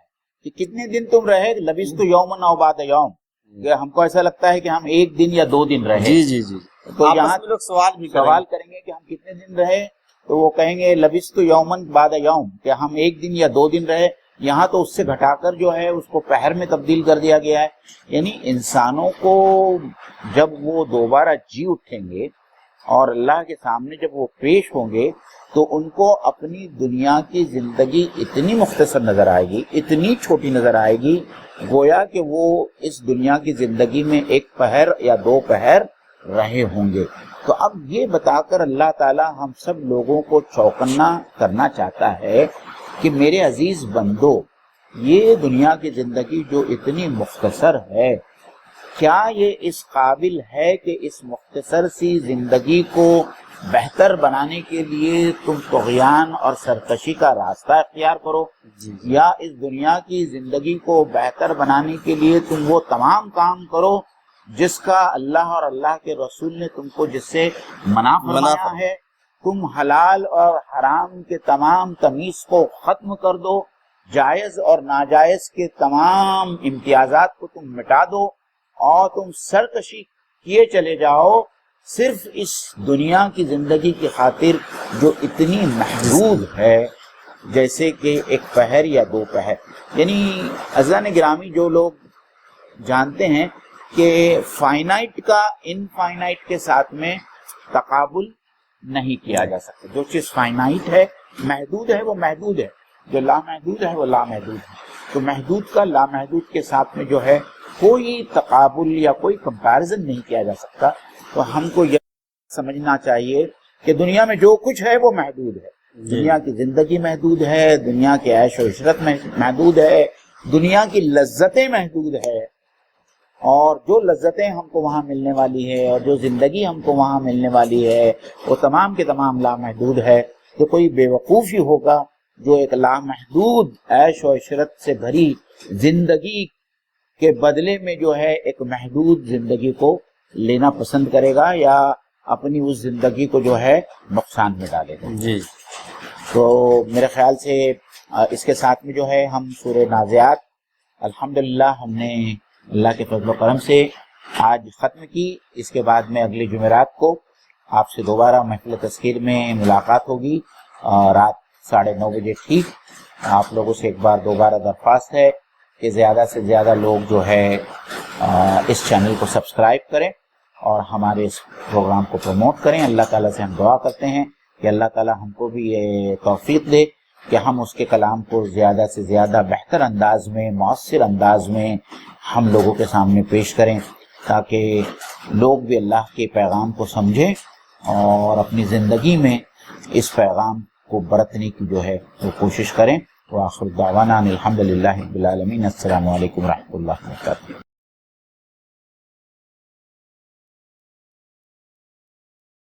کہ کتنے دن تم رہے، لبثت یوما او بعد یوم، کہ ہم کو ایسا لگتا ہے کہ ہم ایک دن یا 2 دن رہے۔ جی جی جی، تو یہاں لوگ سوال کریں گے کہ ہم کتنے دن رہے، تو وہ کہیں گے لبثت یوما بعد یوم، کہ ہم 1 دن یا 2 دن رہے۔ یہاں تو اس سے گھٹا کر جو ہے اس کو پہر میں تبدیل کر دیا گیا ہے۔ یعنی انسانوں کو جب وہ دوبارہ جی اٹھیں گے اور اللہ کے سامنے جب وہ پیش ہوں گے تو ان کو اپنی دنیا کی زندگی اتنی مختصر نظر آئے گی، اتنی چھوٹی نظر آئے گی، گویا کہ وہ اس دنیا کی زندگی میں 1 پہر یا 2 پہر رہے ہوں گے۔ تو اب یہ بتا کر اللہ تعالی ہم سب لوگوں کو چوکنا کرنا چاہتا ہے کہ میرے عزیز بندو، یہ دنیا کی زندگی جو اتنی مختصر ہے، کیا یہ اس قابل ہے کہ اس مختصر سی زندگی کو بہتر بنانے کے لیے تم طغیان اور سرکشی کا راستہ اختیار کرو، یا اس دنیا کی زندگی کو بہتر بنانے کے لیے تم وہ تمام کام کرو جس کا اللہ اور اللہ کے رسول نے تم کو جس سے منع فرمایا ہے؟ تم حلال اور حرام کے تمام تمیز کو ختم کر دو، جائز اور ناجائز کے تمام امتیازات کو تم مٹا دو، اور تم سرکشی کیے چلے جاؤ صرف اس دنیا کی زندگی کی خاطر جو اتنی محدود ہے، جیسے کہ 1 پہر یا 2 پہر۔ یعنی عزیزان گرامی، جو لوگ جانتے ہیں کہ فائنائٹ کا انفائنائٹ کے ساتھ میں تقابل نہیں کیا جا سکتا، جو چیز فائنائٹ ہے، محدود ہے، وہ محدود ہے، جو لامحدود ہے وہ لامحدود ہے۔ تو محدود کا لامحدود کے ساتھ میں جو ہے کوئی تقابل یا کوئی کمپیرزن نہیں کیا جا سکتا۔ تو ہم کو یہ سمجھنا چاہیے کہ دنیا میں جو کچھ ہے وہ محدود ہے، دنیا کی زندگی محدود ہے، دنیا کے عیش و عشرت محدود ہے، دنیا کی لذتیں محدود ہے، اور جو لذتیں ہم کو وہاں ملنے والی ہے اور جو زندگی ہم کو وہاں ملنے والی ہے وہ تمام کے تمام لامحدود ہے۔ تو کوئی بے وقوف ہی ہوگا جو ایک لامحدود عیش و عشرت سے بھری زندگی کے بدلے میں جو ہے ایک محدود زندگی کو لینا پسند کرے گا، یا اپنی اس زندگی کو جو ہے نقصان میں ڈالے گا۔ جی، تو میرے خیال سے اس کے ساتھ میں جو ہے ہم سورہ نازعات الحمدللہ ہم نے اللہ کے فضل و کرم سے آج ختم کی۔ اس کے بعد میں اگلی جمعرات کو آپ سے دوبارہ محفل تذکیر میں ملاقات ہوگی، رات 9:30 بجے ٹھیک۔ آپ لوگوں سے ایک بار دوبارہ درخواست ہے کہ زیادہ سے زیادہ لوگ جو ہے اس چینل کو سبسکرائب کریں اور ہمارے اس پروگرام کو پروموٹ کریں۔ اللہ تعالیٰ سے ہم دعا کرتے ہیں کہ اللہ تعالیٰ ہم کو بھی یہ توفیق دے کہ ہم اس کے کلام کو زیادہ سے زیادہ بہتر انداز میں، مؤثر انداز میں ہم لوگوں کے سامنے پیش کریں، تاکہ لوگ بھی اللہ کے پیغام کو سمجھیں اور اپنی زندگی میں اس پیغام کو برتنے کی جو ہے وہ کوشش کریں۔ وآخر دعوانا الحمدللہ رب العالمین۔ السلام علیکم ورحمۃ اللہ وبرکاتہ۔